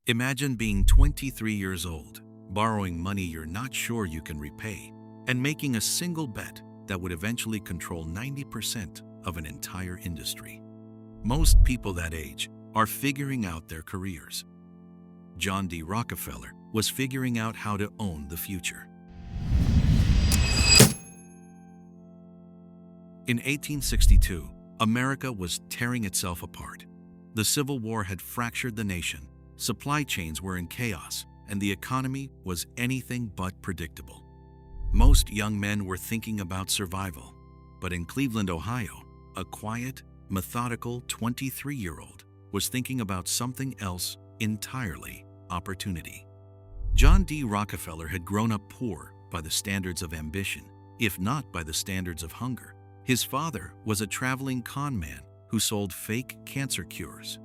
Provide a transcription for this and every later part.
Imagine being 23 years old, borrowing money you're not sure you can repay, and making a single bet that would eventually control 90% of an entire industry. Most people that age are figuring out their careers. John D. Rockefeller was figuring out how to own the future. In 1862, America was tearing itself apart. The Civil War had fractured the nation, supply chains were in chaos, and the economy was anything but predictable. Most young men were thinking about survival, but in Cleveland, Ohio, a quiet, methodical 23-year-old was thinking about something else entirely: opportunity. John D. Rockefeller had grown up poor by the standards of ambition, if not by the standards of hunger. His father was a traveling con man who sold fake cancer cures.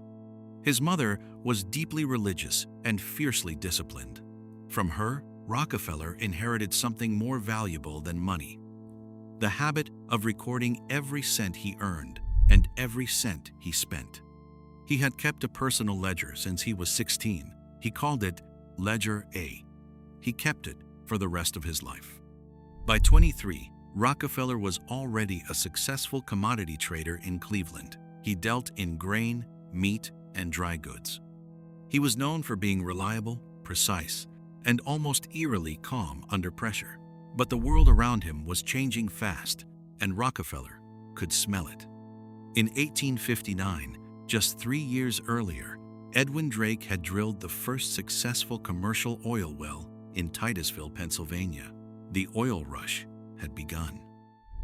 His mother was deeply religious and fiercely disciplined. From her, Rockefeller inherited something more valuable than money: the habit of recording every cent he earned and every cent he spent. He had kept a personal ledger since he was 16. He called it Ledger A. He kept it for the rest of his life. By 23, Rockefeller was already a successful commodity trader in Cleveland. He dealt in grain, meat, and dry goods. He was known for being reliable, precise, and almost eerily calm under pressure. But the world around him was changing fast, and Rockefeller could smell it. In 1859, just 3 years earlier, Edwin Drake had drilled the first successful commercial oil well in Titusville, Pennsylvania. The oil rush had begun.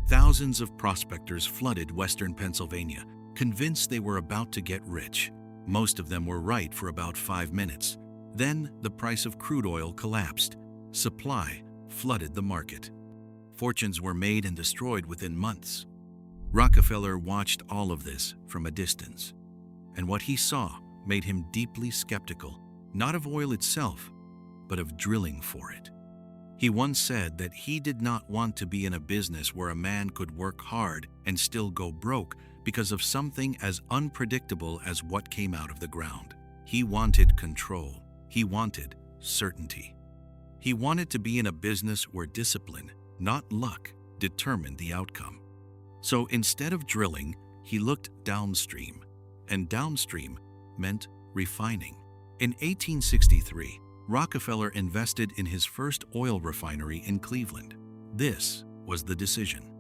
Thousands of prospectors flooded western Pennsylvania, convinced they were about to get rich. Most of them were right for about 5 minutes. Then the price of crude oil collapsed. Supply flooded the market. Fortunes were made and destroyed within months. Rockefeller watched all of this from a distance, and what he saw made him deeply skeptical, not of oil itself, but of drilling for it. He once said that he did not want to be in a business where a man could work hard and still go broke because of something as unpredictable as what came out of the ground. He wanted control. He wanted certainty. He wanted to be in a business where discipline, not luck, determined the outcome. So instead of drilling, he looked downstream, and downstream meant refining. In 1863, Rockefeller invested in his first oil refinery in Cleveland. This was the decision.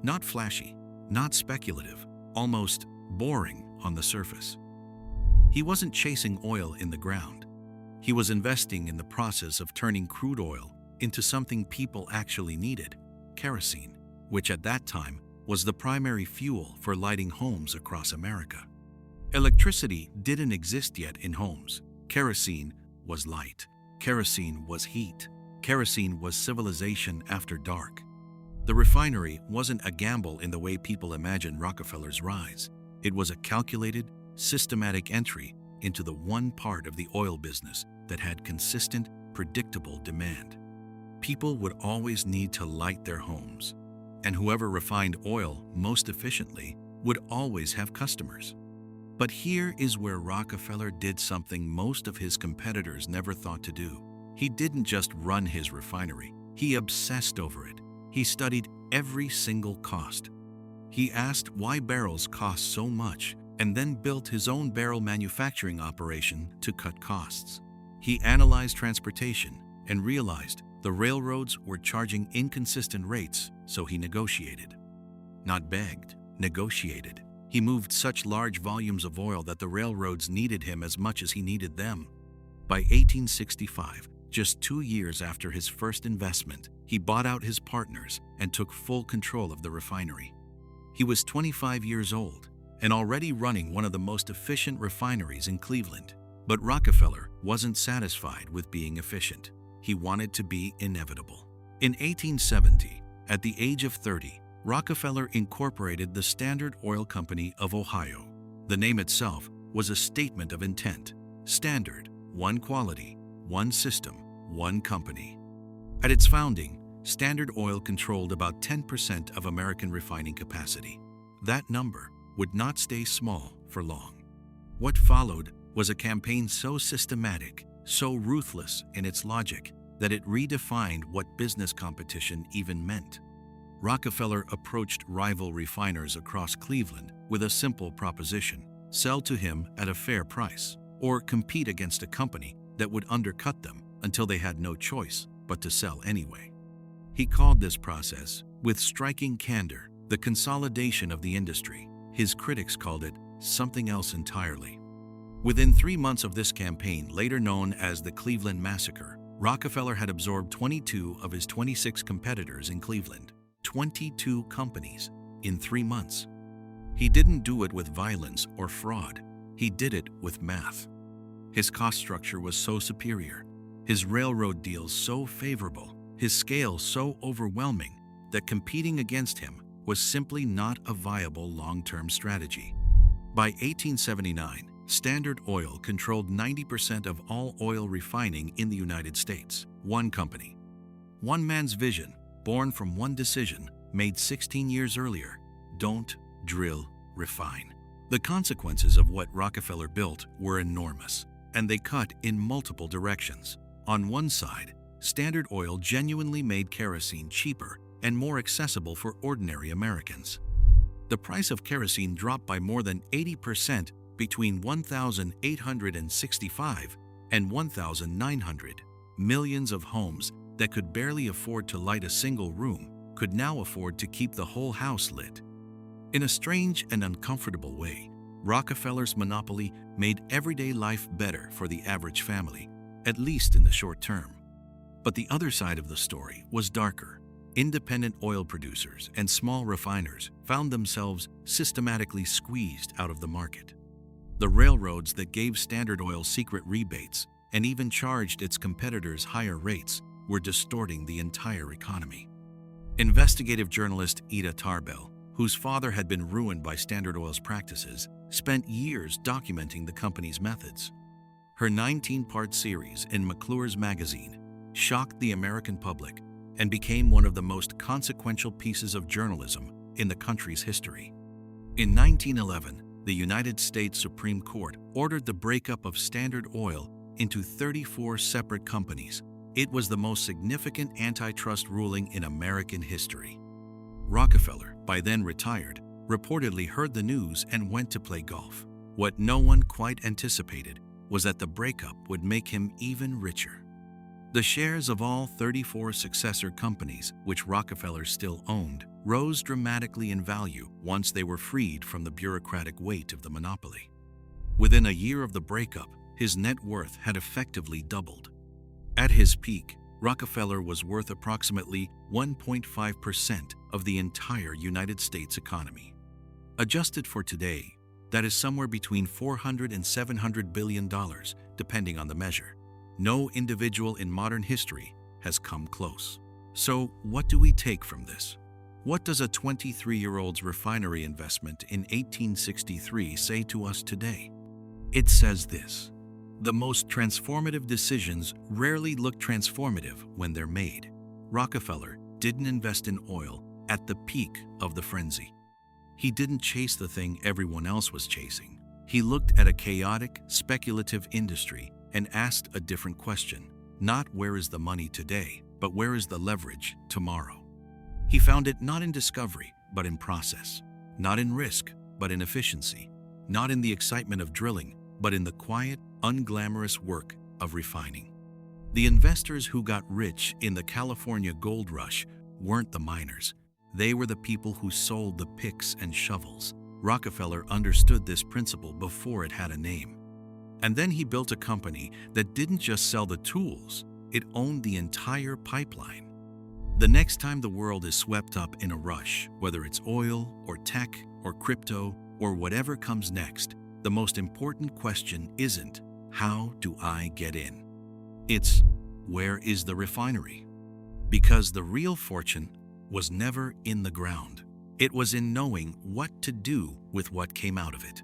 Not flashy, not speculative, almost boring on the surface. He wasn't chasing oil in the ground. He was investing in the process of turning crude oil into something people actually needed: kerosene, which at that time was the primary fuel for lighting homes across America. Electricity didn't exist yet in homes. Kerosene was light. Kerosene was heat. Kerosene was civilization after dark. The refinery wasn't a gamble in the way people imagine Rockefeller's rise. It was a calculated, systematic entry into the one part of the oil business that had consistent, predictable demand. People would always need to light their homes, and whoever refined oil most efficiently would always have customers. But here is where Rockefeller did something most of his competitors never thought to do. He didn't just run his refinery, he obsessed over it. He studied every single cost. He asked why barrels cost so much and then built his own barrel manufacturing operation to cut costs. He analyzed transportation and realized the railroads were charging inconsistent rates, so he negotiated. Not begged, negotiated. He moved such large volumes of oil that the railroads needed him as much as he needed them. By 1865, just 2 years after his first investment, he bought out his partners and took full control of the refinery. He was 25 years old and already running one of the most efficient refineries in Cleveland. But Rockefeller wasn't satisfied with being efficient. He wanted to be inevitable. In 1870, at the age of 30, Rockefeller incorporated the Standard Oil Company of Ohio. The name itself was a statement of intent. Standard, one quality, one system, one company. At its founding, Standard Oil controlled about 10% of American refining capacity. That number would not stay small for long. What followed was a campaign so systematic, so ruthless in its logic, that it redefined what business competition even meant. Rockefeller approached rival refiners across Cleveland with a simple proposition: sell to him at a fair price, or compete against a company that would undercut them until they had no choice but to sell anyway. He called this process, with striking candor, the consolidation of the industry. His critics called it something else entirely. Within 3 months of this campaign, later known as the Cleveland Massacre, Rockefeller had absorbed 22 of his 26 competitors in Cleveland. 22 companies in 3 months. He didn't do it with violence or fraud. He did it with math. His cost structure was so superior, his railroad deals so favorable, his scale so overwhelming that competing against him was simply not a viable long-term strategy. By 1879, Standard Oil controlled 90% of all oil refining in the United States. One company. One man's vision, born from one decision made 16 years earlier: don't drill, refine. The consequences of what Rockefeller built were enormous, and they cut in multiple directions. On one side, Standard Oil genuinely made kerosene cheaper and more accessible for ordinary Americans. The price of kerosene dropped by more than 80% between 1865 and 1900. Millions of homes that could barely afford to light a single room could now afford to keep the whole house lit. In a strange and uncomfortable way, Rockefeller's monopoly made everyday life better for the average family, at least in the short term. But the other side of the story was darker. Independent oil producers and small refiners found themselves systematically squeezed out of the market. The railroads that gave Standard Oil secret rebates and even charged its competitors higher rates were distorting the entire economy. Investigative journalist Tarbell, whose father had been ruined by Standard Oil's practices, spent years documenting the company's methods. Her 19-part series in McClure's magazine shocked the American public and became one of the most consequential pieces of journalism in the country's history. In 1911, the United States Supreme Court ordered the breakup of Standard Oil into 34 separate companies. It was the most significant antitrust ruling in American history. Rockefeller, by then retired, reportedly heard the news and went to play golf. What no one quite anticipated was that the breakup would make him even richer. The shares of all 34 successor companies, which Rockefeller still owned, rose dramatically in value once they were freed from the bureaucratic weight of the monopoly. Within a year of the breakup, his net worth had effectively doubled. At his peak, Rockefeller was worth approximately 1.5% of the entire United States economy. Adjusted for today, that is somewhere between $400 and $700 billion, depending on the measure. No individual in modern history has come close. So, what do we take from this? What does a 23-year-old's refinery investment in 1863 say to us today? It says this: the most transformative decisions rarely look transformative when they're made. Rockefeller didn't invest in oil at the peak of the frenzy. He didn't chase the thing everyone else was chasing. He looked at a chaotic, speculative industry and asked a different question. Not where is the money today, but where is the leverage tomorrow? He found it not in discovery, but in process. Not in risk, but in efficiency. Not in the excitement of drilling, but in the quiet, unglamorous work of refining. The investors who got rich in the California gold rush weren't the miners. They were the people who sold the picks and shovels. Rockefeller understood this principle before it had a name. And then he built a company that didn't just sell the tools, it owned the entire pipeline. The next time the world is swept up in a rush, whether it's oil or tech or crypto or whatever comes next, the most important question isn't, how do I get in? It's, where is the refinery? Because the real fortune was never in the ground. It was in knowing what to do with what came out of it.